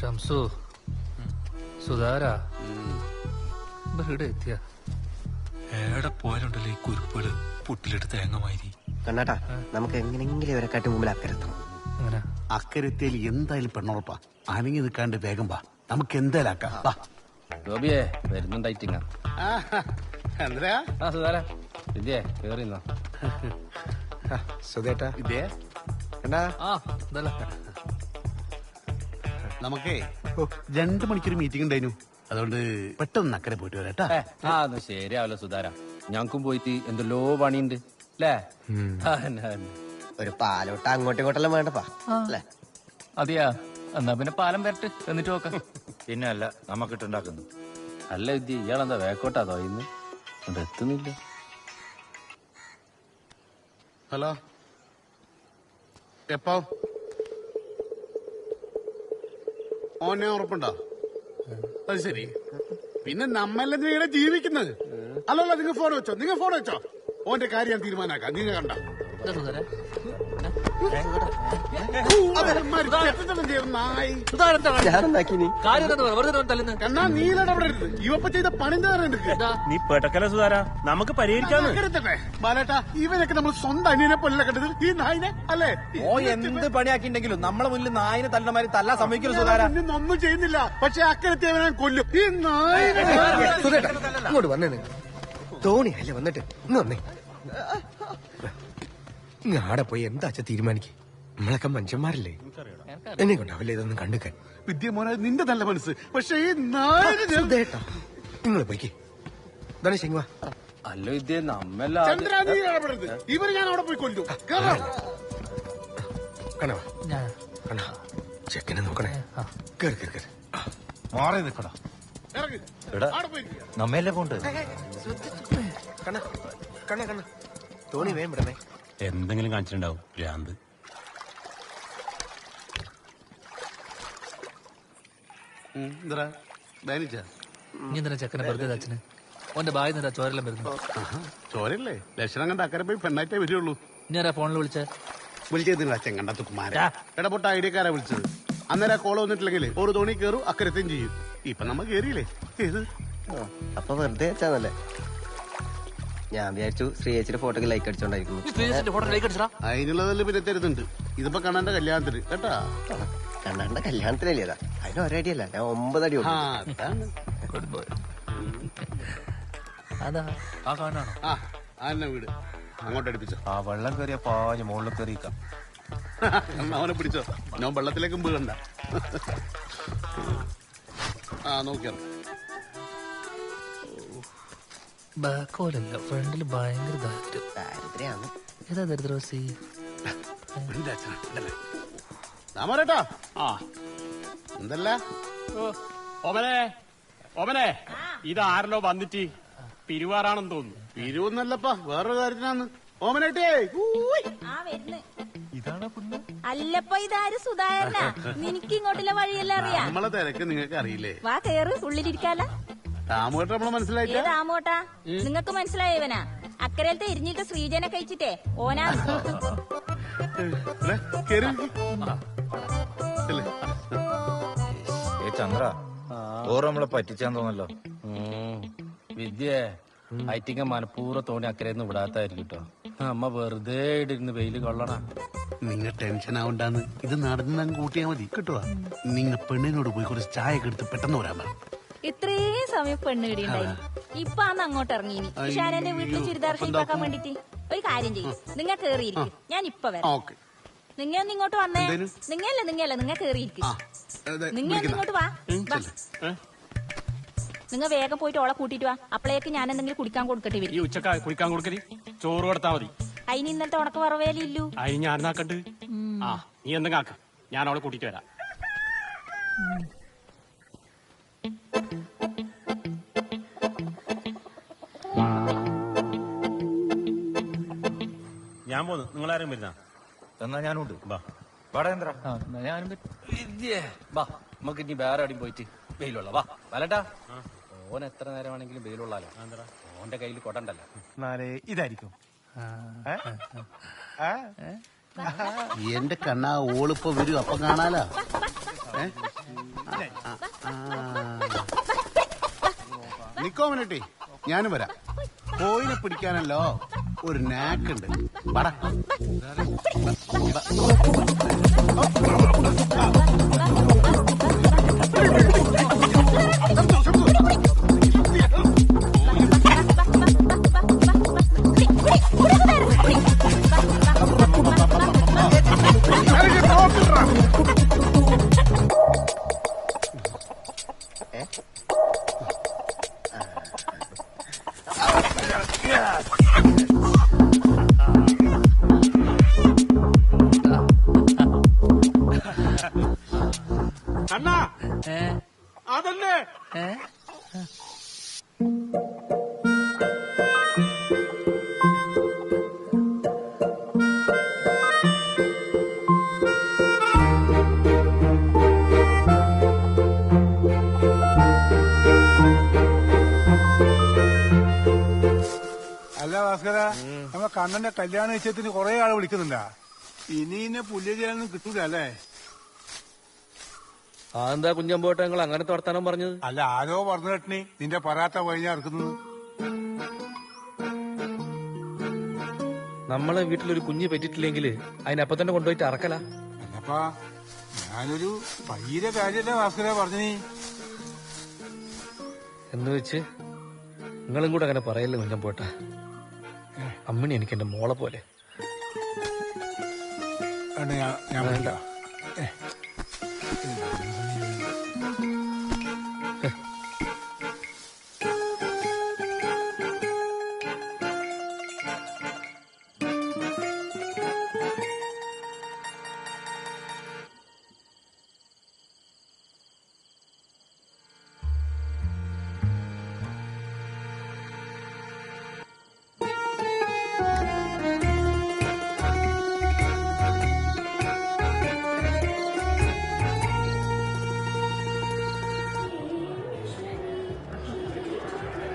ഷംസു സുധാര ഇവിടെ എത്തിയ ഏടെ പോയാലുണ്ടല്ലോ ഈ കുരുപ്പുകള് പുട്ടിലിട്ട് തേങ്ങമാതിരി. കണ്ണാട്ടാ നമുക്ക് എങ്ങനെങ്കിലും ഇവരെക്കാട്ടി മുമ്പിൽ അക്കരെത്തണം. അക്കരെത്തിയാൽ എന്തായാലും പെണ്ണുറപ്പാ. അനങ്ങി നിൽക്കാണ്ട് വേഗം വാ, നമുക്ക് എന്തായാലും ആക്കാം. ഗോപിയെ വരുന്നുണ്ടായിട്ടിങ്ങ സുധാര വിദ്യേ കേറിന്നോ സുധേട്ടാ ഇതേ നമുക്കേ 2 മണിക്കൊരു മീറ്റിംഗ് ഉണ്ടായിരുന്നു. അതുകൊണ്ട് പെട്ടെന്ന് അക്കരെ പോയിട്ട് വരാട്ടാ. അത് ശരിയാവല്ലോ സുധാര, ഞങ്ങൾക്കും പോയിട്ട് എന്തെല്ലോ പണിയുണ്ട് അല്ലേ? ഒരു പാലോട്ട് അങ്ങോട്ടും ഇങ്ങോട്ടെല്ലാം വേണ്ടപ്പാ അല്ലേ? അതെയാ, എന്നാ പിന്നെ പാലം വരട്ട് എന്നിട്ട് നോക്കാം. പിന്നെ അല്ല നമുക്കിട്ടുണ്ടാക്കുന്നു. അല്ല വിദ്യ, ഇയാളെന്താ വേക്കോട്ടാതോ ഇന്ന് അത് എത്തുന്നില്ല. ഹലോ, എപ്പോ ഓനെ ഉറപ്പുണ്ടോ? അത് ശരി, പിന്നെ നമ്മളെന്തിനാ ഇവിടെ ജീവിക്കുന്നത്? അല്ലല്ല, നിങ്ങൾ ഫോൺ വെച്ചോ. ഓന്റെ കാര്യം തീരുമാനാക്കാം. നിങ്ങൾ കണ്ട ഇവപ്പ ചെയ്ത പണി നീ പെട്ടക്കല സുധാര, നമുക്ക് പരിഹരിക്കാന്ന്. ബാലേട്ടാ, ഇവനൊക്കെ നമ്മൾ സ്വന്തം അനിയനെ പോലെ കണ്ടത്, ഈ നായിനെ അല്ലേ? ഓ എന്ത് പണിയാക്കിണ്ടെങ്കിലും നമ്മളെ മുന്നിൽ നായിനെ തല്ലമാരി തല്ലാൻ സമ്മതിക്കുന്നു സുധാര. ഒന്നും ചെയ്യുന്നില്ല, പക്ഷെ അക്കരത്തിയവനെ കൊല്ലും ഈ നായിനെ. അങ്ങോട്ട് വന്നേ, തോണി അല്ലേ വന്നിട്ട് ഇന്ന് വന്നേ. ആടെ പോയി എന്താ തീരുമാനിക്കേ? നമ്മളൊക്കെ മനുഷ്യന്മാരല്ലേ, എന്നെ കൊണ്ടാവില്ല ഇതൊന്നും കണ്ടുക്കാൻ. വിദ്യമോനെ, നിന്റെ നല്ല മനസ്സ്, പക്ഷെ ഈ നായിനെ നിങ്ങൾ പോയിക്കേ. ധനേശ് വാ. അല്ല വിദ്യ, നമ്മെല്ലാം ഇവര് ഞാൻ അവിടെ പോയി കൊല്ലും. കണവാ കണാ, ചെക്കനെ നോക്കണേ. കേറി കേറി കേറി മാറി നിക്കടാ. നമ്മയല്ലേ പോണ്ട്. കണ്ണ കണ്ണ കണ്ണ തോണി വേം വിടണേ. എന്തെങ്കിലും കാണിച്ചിട്ടുണ്ടാവും ഭ്രാന്ത്. എന്തിനാ ചെക്കനെ വെറുതെ അച്ഛന് ഓന്റെ ബായി നിന്നാ ചോരെല്ലാം വരുന്നു. ചോരല്ലേ? ലക്ഷണം കണ്ട അക്കരെ പോയി പെണ്ണായിട്ടേ വരുള്ളൂ. ഞാനാ ഫോണിൽ വിളിച്ചത് അച്ഛൻ കണ്ട തുക്കുമാരാ ഇടപെട്ട ഐഡിയക്കാരാ വിളിച്ചത്. അന്നേരം കോള വന്നിട്ടില്ലെങ്കിൽ ഒരു തോണി കയറും അക്കരത്തെയും ചെയ്യും. ഇപ്പൊ നമ്മ കേറിയില്ലേ? ഏത് അപ്പൊ വെറുതെ വെച്ചാന്നല്ലേ? ഞാൻ വിചാരിച്ചു ശ്രീയേച്ചിയുടെ ഫോട്ടോക്ക് ലൈക്ക് അടിച്ചോണ്ടായിരിക്കുന്നു. അതിനുള്ളതെല്ലാം പിന്നെ തരുന്നുണ്ട്. ഇതിപ്പോ കണ്ണന്റെ കല്യാണത്തിന് കേട്ടാ. കണ്ണന്റെ കല്യാണത്തിനല്ലേതാ? അതിന് ഒരടിയല്ല, ഞാൻ 9 അടി. അതാ ആ കാണാണോ? ആ വീട് അങ്ങോട്ട് അടുപ്പിച്ചോ. ആ വെള്ളം കയറിയ പാഞ്ഞ് മുകളിൽ കയറിയിക്കാം. അവനെ പിടിച്ചോ, ഞാൻ വെള്ളത്തിലേക്കും വീഴണ്ട. നോക്കിയാ ബാക്കോലല്ല, ഫ്രണ്ടില് ഭയങ്കര ദാരിദ്ര്യാണ്. ഏതാ ദരിദ്രവാസി? എന്തല്ല ഓമനെ ഇതാരല്ലോ വന്നിട്ട് പിരിവാറാണെന്ന് തോന്നുന്നു. പിരിവൊന്നല്ലപ്പാ, വേറൊരു കാര്യത്തിനാന്ന്. ഓമനേട്ടേ ഇതാണ് പെണ്ണ്. അല്ലപ്പോ ഇതാര് സുധാകരനാ? നിനക്ക് ഇങ്ങോട്ടുള്ള വഴിയെല്ലാം അറിയാം. നമ്മളെ തിരക്ക് നിങ്ങൾക്ക് അറിയില്ലേ? വാ കേറ്, ഉള്ളിലിരിക്കാല. രാമോട്ട നമ്മളെ മനസ്സിലായില്ല. രാമോട്ടാ നിങ്ങക്ക് മനസ്സിലായവനാ? അക്കരയിലത്തെ എരിഞ്ഞിട്ട് ശ്രീജനെ കഴിച്ചിട്ടേ ഓനാ. ചന്ദ്ര, ഓറ് നമ്മളെ പറ്റിച്ചാന്ന് തോന്നല്ലോ. വിദ്യ ഐറ്റിങ്ക മനഃപൂർവ്വം തോണി അക്കരയൊന്നും വിടാത്തായിരിക്കും കേട്ടോ. അമ്മ വെറുതെ ഇടിരുന്ന് വെയില് കൊള്ളണ. നിങ്ങ ടെൻഷൻ ആവണ്ടാന്ന്, ഇത് നടന്ന് കൂട്ടിയാ മതി കേട്ടോ. നിങ്ങ പെണ്ണിനോട് പോയി കുറച്ച് ചായ ഒക്കെ എടുത്ത് പെട്ടെന്ന് വരാൻ പറ. ഇത്രയും സമയം പെണ്ണ് കിടിയുണ്ടായിരുന്നു. ഇപ്പൊ അന്ന് അങ്ങോട്ട് ഇറങ്ങി. ഷാനന്റെ വീട്ടിൽ ചുരിദാർ ഷേപ്പാക്കാൻ വേണ്ടിട്ട് ഒരു കാര്യം ചെയ്യും, നിങ്ങൾ കേറിയിരിക്കും, ഞാൻ ഇപ്പൊ വരാം. നിങ്ങ ഒന്ന് ഇങ്ങോട്ട് വന്നേ. നിങ്ങ കേറിയിരിക്കും. നിങ്ങ ഇങ്ങോട്ട് വാ. നിങ്ങൾ വേഗം പോയിട്ട് ഓളെ കൂട്ടിട്ട് വാ. അപ്പോഴേക്ക് ഞാൻ എന്തെങ്കിലും കുടിക്കാൻ കൊടുക്കട്ടെ വരും. ഈ ഉച്ചക്ക കുടിക്കാൻ കൊടുക്കല് ചോറ് കൊടുത്താ മതി. അതിന് ഇന്നലത്തെ ഉണക്ക് വറവേലില്ലു. അതിന് ഞാൻ നാക്കണ്ട്. നീ എന്തെങ്കിലും ആക്ക, ഞാൻ അവളെ കൂട്ടിട്ട് വരാം. ഞാൻ പോന്നു, നിങ്ങളാരും വരുന്ന? എന്നാ ഞാനുണ്ട്. വാടേന്ദ്ര ഞാനും വിദ്യേ വാ, നമുക്ക് ഇനി വേറെ എവിടെയും പോയിട്ട് വെയിലുള്ള വാ. വലട്ടാ, ഓൻ എത്ര നേരം വേണമെങ്കിലും വെയിലുള്ളാലോ. ഓന്റെ കയ്യിൽ കൊടണ്ടല്ലോ. ഇതായിരിക്കും എന്റെ കണ്ണാ, ഓളിപ്പോ വരും, അപ്പം കാണാലോ. നിക്കോ മിനിറ്റി, ഞാനും വരാം. കോയിനെ പിടിക്കാനല്ലോ ഒരു നാക്കുണ്ട്. വട അണ്ണാ ഏ അതല്ലേ ഏ അല്ല ഭാസ്കര, നമ്മളെ കണ്ണന്റെ കല്യാണ നിശ്ചയത്തിന് കുറെ ആള് വിളിക്കുന്നുണ്ടാ. ഇനി ഇന്നെ പുല്ലേരിയാലൊന്നും കിട്ടൂല അല്ലേ? അതെന്താ കുഞ്ഞമ്പോട്ടെ നിങ്ങൾ അങ്ങനത്തെ വർത്താനം പറഞ്ഞത്? അല്ല, ആരോ പറഞ്ഞു കേട്ടിനി നിന്റെ പറയാത്ത വഴിഞ്ഞാ ഇറക്കുന്നത്. നമ്മളെ വീട്ടിലൊരു കുഞ്ഞ് പറ്റിട്ടില്ലെങ്കിൽ അതിനപ്പം തന്നെ കൊണ്ടുപോയിട്ട് അറക്കല. അല്ലപ്പാ, ഞാനൊരു പയ്യരെ കാര്യല്ലേ ഭാസ്കര പറഞ്ഞീ. എന്ന് വെച്ച് നിങ്ങളും കൂടെ അങ്ങനെ പറയല്ലേ കുഞ്ഞമ്പോട്ടെ. അമ്മിണി എനിക്ക് എന്റെ മോളെ പോലെ. ഞാൻ വേണ്ട.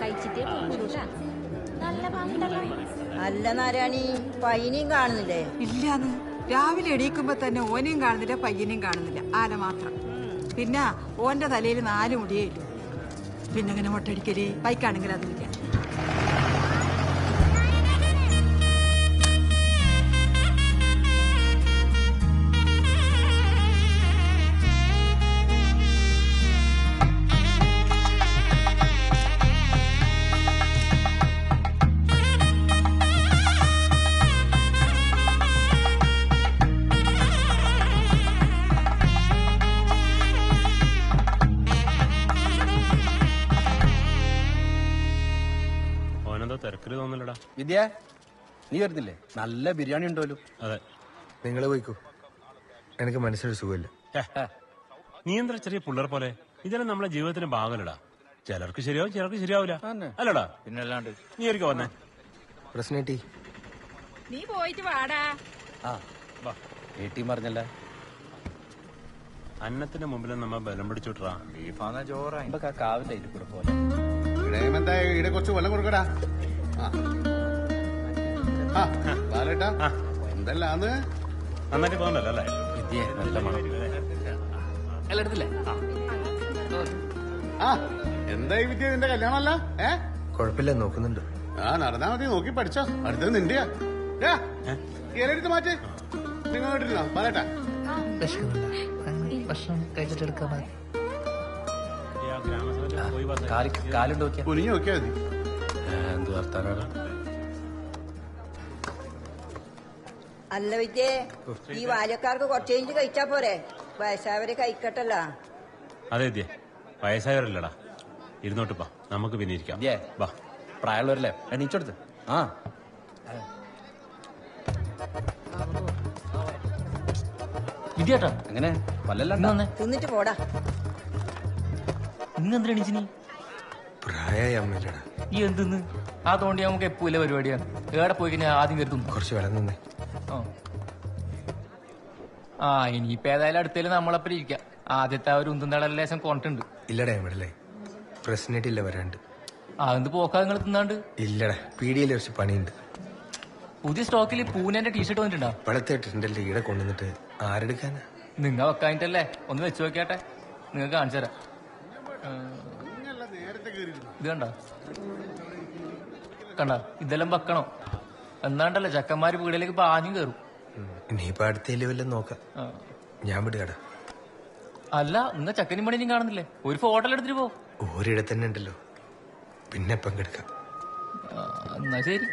കഴിച്ചിട്ടേ പോകുള്ളൂട്ടാ. നല്ല പാമ്പുണ്ടല്ലോ. അല്ല നാരായണി, പയ്യനെയും കാണുന്നില്ലേ? ഇല്ലാന്ന്. രാവിലെ എണീക്കുമ്പോ തന്നെ ഓനെയും കാണുന്നില്ല, പയ്യനെയും കാണുന്നില്ല, ആല മാത്രം. പിന്നെ ഓന്റെ തലയിൽ 4 മുടിയേ ഇല്ലു. പിന്നെ ഇങ്ങനെ മുട്ടടിക്കല്, പൈക്കാണെങ്കിൽ അതുമില്ല. തിരക്കില് തോന്നില്ലടാ. വിദ്യ, നീ വരുന്നില്ലേ? നല്ല ബിരിയാണി ഉണ്ടല്ലോ. അതെ, നിങ്ങൾ പോയിക്കോ, എനിക്ക് മനസ്സിനൊരു സുഖമില്ല. നീ എന്താ ചെറിയ പിള്ളേർ പോലെ? ഇതെല്ലാം നമ്മളെ ജീവിതത്തിന്റെ ഭാഗമല്ലടാ. ചിലർക്ക് ശരിയാവും, ചിലർക്ക് ശരിയാവില്ല. അല്ലടാ? പിന്നല്ലാണ്ട്. നീ ഒരിക്കൽ വന്നേ. പ്രശ്നേട്ടി, നീ പോയിട്ട് വാടാ. ആ വാ, വീട്ടിൽ പറഞ്ഞല്ല. അന്നത്തിന്റെ മുമ്പിൽ നമ്മ ബലം പിടിച്ചോട്ടാ. കാവിന്റെ അതിൽ കൂടെ പോലെ. എന്താ ഇവിടെ കുറച്ച് വെള്ളം കൊടുക്കടാ. ബാലേട്ടാ, എന്തെല്ലാന്ന് നന്നായിട്ട് തോന്നല്ലോ അല്ലേ? വിദ്യ നല്ല മണം. എല്ലാം എടുത്തില്ലേ? എന്തായി വിദ്യ, നിന്റെ കല്യാണമല്ല? കുഴപ്പമില്ല, നോക്കുന്നുണ്ട്. നടന്നാ മതി, നോക്കി പഠിച്ചോ. അടുത്തത് നിന്റെയാ. ഇലടുത്ത് മാറ്റ്. നിങ്ങൾ കേട്ടിരുന്നോ ബാലേട്ടാ? ഭക്ഷണം കഴിച്ചിട്ട് എടുക്കാൻ മതി. കാലുണ്ട് നോക്കിയാ. കുനിഞ്ഞു നോക്കിയാ മതി. എന്ത് വർത്താനാണ്? അല്ല വിദ്യേ, ഈ ബാല്യക്കാർക്ക് കുറച്ച് കഴിഞ്ഞ് കഴിച്ചാ പോരെ? വയസ്സായവരെ കഴിക്കട്ടല്ല. അതെ വിദ്യ, വയസ്സായവരല്ലടാ. ഇരുന്നോട്ടിപ്പാ, നമുക്ക് പിന്നെ ഇരിക്കാം. വാ, പ്രായമുള്ളവരല്ലേ? എണീച്ചെടുത്ത്. ആ വിദ്യാട്ടാ, എങ്ങനെ വല്ലല്ല തിന്നിട്ട് പോടാ. ഇന്നെന്തിനാ എണീച്ചിനി? പ്രായമായ അമ്മയില്ലടാ. ഈ എന്തെന്ന് ആ തോണ്ടി നമുക്ക് എപ്പോഴും പരിപാടിയാണ്. ഏടെ പോയി കഴിഞ്ഞാൽ ആദ്യം കരുതും. കുറച്ച് വെള്ളം നിന്നേ. ആ ഇനിയിപ്പോ ഏതായാലും അടുത്തേലും നമ്മളപ്പം ഇരിക്കാം. ആദ്യത്തെ ആ ഒരു ഉന്തുന്തള ലേശം കൊണ്ടിട്ടുണ്ട്. ഇല്ലടാ, ഇവിടെ പ്രശ്നമായിട്ടില്ല, വരാണ്ട്. അതെന്ത് പോക്കാ നിങ്ങൾ തിന്നാണ്ട്? ഇല്ലടാ, പീടിയയിൽ കുറച്ച് പണിയുണ്ട്. പുതിയ സ്റ്റോക്കിൽ പൂനെന്റെ ടീഷർട്ട് വന്നിട്ടുണ്ടോ? വെളുത്തിട്ടിട്ടുണ്ടല്ലേ, ഈടെ കൊണ്ടുവന്നിട്ട് ആരെടുക്കാനാ? നിങ്ങ വെക്കാനിട്ടല്ലേ ഒന്ന് വെച്ച് നോക്കിയാട്ടെ, നിങ്ങൾക്ക് കാണിച്ചു തരാം. ഇത് കണ്ട ഇതെല്ലാം വെക്കണം. എന്നാണ്ടല്ലേ ചക്കന്മാര് വീടിലേക്ക് പാഞ്ഞു കയറും. ഇനിയിപ്പോ അടുത്തേല് വല്ലതും നോക്കാം. ഞാൻ വിടുകടാ. അല്ല, നിങ്ങ ചക്കനും പണിയും കാണുന്നില്ലേ? ഒരു ഫോട്ടോ എടുത്തിട്ട് പോ. ഒരിടത്ത് തന്നെ ഉണ്ടല്ലോ, പിന്നെ പങ്കെടുക്കാം. എന്നാ ശരി.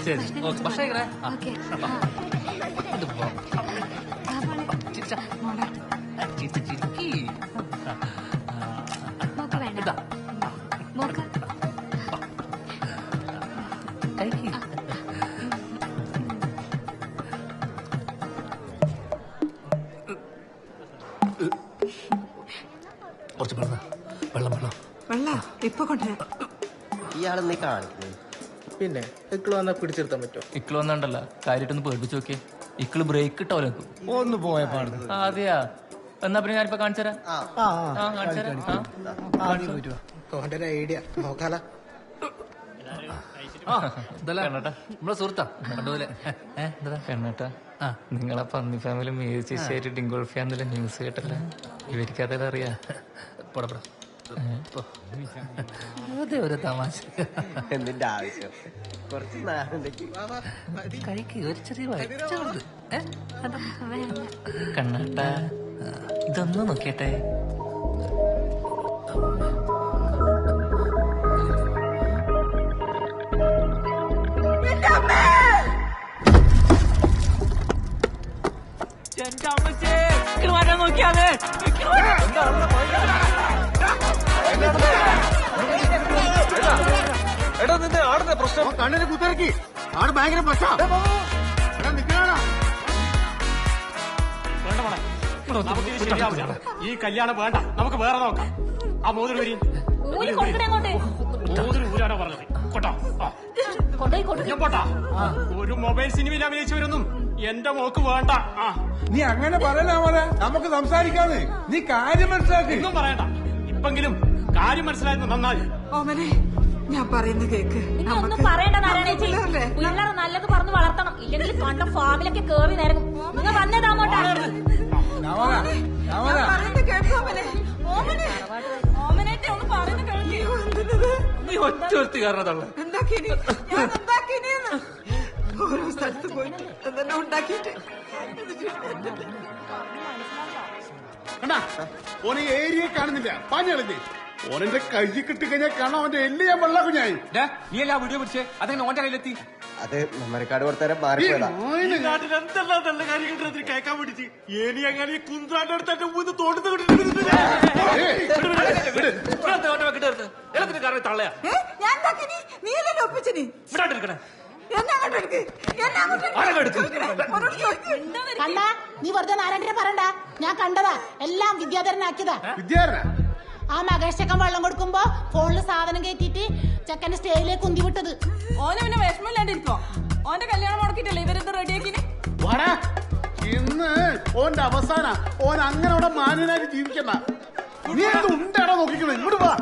ശരി, ഓക്കെ. പക്ഷേ കുറച്ച് വെള്ളം വെള്ളം ഇപ്പൊ കൊണ്ടുവരാം. ഇയാളെന്നീ കാണിക്കുന്നത്. പിന്നെ ഇക്കള് വന്നാ പിടിച്ചെടുത്താൻ പറ്റുമോ? ഇക്കള് വന്നണ്ടല്ല, കാര്യമായിട്ടൊന്ന് പേടിപ്പിച്ച് നോക്കിയേ. ഇക്കള് ബ്രേക്ക് ഇട്ടോ നിൽക്കും. ഒന്ന് പോയ പാടുന്നു. അതെയാ, എന്നാ പിന്നെ ഞാനിപ്പോ കാണിച്ചുതരാം. ഓന്റെ ഒരു ഐഡിയ നോക്കാല. നമ്മളെ സുഹൃത്താ കണ്ടുപോലെ. പെണ്ണേട്ടാ, നിങ്ങളെ പന്നി ഫാമിലി മേച്ചിട്ട് ഡിങ്കോൾഫിയാന്നുള്ള ന്യൂസ് കേട്ടല്ലേ? ഇവർക്ക് അതെല്ലാം അറിയാ. അതെ, ഒരു തമാശ. എന്തിന്റെ ആവശ്യം? കുറച്ച് കഴിക്ക്, ഒരു ചെറിയ വയറ്റുണ്ട്. കണ്ണേട്ടാ, ഇതൊന്നും നോക്കിയട്ടെ. നോക്കിയാതെ എടാ, നിന്റെ ആടുന്ന പ്രശ്നം കണ്ണിന് കുത്തിറക്കി. ആട് ഭയങ്കര പ്രശ്നം. ഈ കല്യാണം വേണ്ട, നമുക്ക് വേറെ നോക്കാം. ആ മോതിരം വരി. മോതിരം ഊരാനോ പറഞ്ഞത്? കൊട്ടോ ഞാൻ പോട്ടാ. ഒരു മൊബൈൽ സിനിമയിൽ അഭിനയിച്ചവരൊന്നും എന്റെ മോക്ക് വേണ്ട. നീ അങ്ങനെ പറയണ മോനെ, നമുക്ക് സംസാരിക്കാന്ന്. നീ കാര്യം മനസ്സിലാക്കി. ഒന്നും പറയണ്ട. ഇപ്പെങ്കിലും കാര്യം മനസ്സിലായിരുന്നു നന്നായി. ഓമനെ, ഞാൻ പറയുന്ന കേക്ക്. ഒന്നും പറയണ്ട നാരായണേച്ചി. പിള്ളേരെ നല്ലത് പറഞ്ഞ് വളർത്തണം, ഇല്ലെങ്കിൽ കണ്ട ഫാമിലൊക്കെ കേറി നേരം നിങ്ങൾ വന്നേതാമോട്ടാ. ഒറ്റ കാരണത്തള്ള ഓരോ സ്ഥലത്ത് പോയി എന്തെല്ലാം ഉണ്ടാക്കിയിട്ട് ഓനെ ഏരിയ കാണുന്നില്ല. പാഞ്ഞളിഞ്ഞേ ഓനെ കൈ കിട്ടിക്കഴിഞ്ഞാൽ കാണാൻ അവന്റെ എല്ല് ഞാൻ വെള്ള കുഞ്ഞായി. നീ എല്ലാ വീഡിയോ പിടിച്ചേ, അതെങ്ങനെ ഓന്റെ കയ്യിലെത്തി? അത് മെമ്മറിക്കാട് കൊടുത്തരം മാറിപ്പോയതാ. നാട്ടിൽ എന്തെല്ലാം നല്ല കാര്യങ്ങൾ കേൾക്കാൻ പിടിച്ച് ഇനി അങ്ങനെ കുന്ത്രാന്റെ അടുത്ത് മൂന്ന് തോടുത്ത് കാരണം തള്ളയാ. നീ ഒപ്പിച്ചിനി കണ്ടാ, നീ വെറുതെ നാരായണനെ പറയണ്ട. ഞാൻ കണ്ടതാ, എല്ലാം വിദ്യാധരനാക്കിയതാ. ആ മകേഷ് ചെക്കൻ വെള്ളം കൊടുക്കുമ്പോ ഫോണില് സാധനം കയറ്റിട്ട് ചെക്കന്റെ സ്റ്റേജിലേക്ക് ഉന്തി വിട്ടത്. ഓന് പിന്നെ വിഷമില്ലാണ്ടിരിക്കോ? ഓന്റെ കല്യാണം മുടക്കിട്ടല്ലേ ഇവരെന്ത് റെഡിയാക്കി? ഇന്ന് ഓന്റെ അവസാന ഓൻ അങ്ങനെ അവിടെ മാന്യനായിട്ട് ജീവിക്കണ്ട. നീ എന്ത് ഉണ്ടാണോ നോക്കിക്കണേ? ഇങ്ങോട്ട് വാ.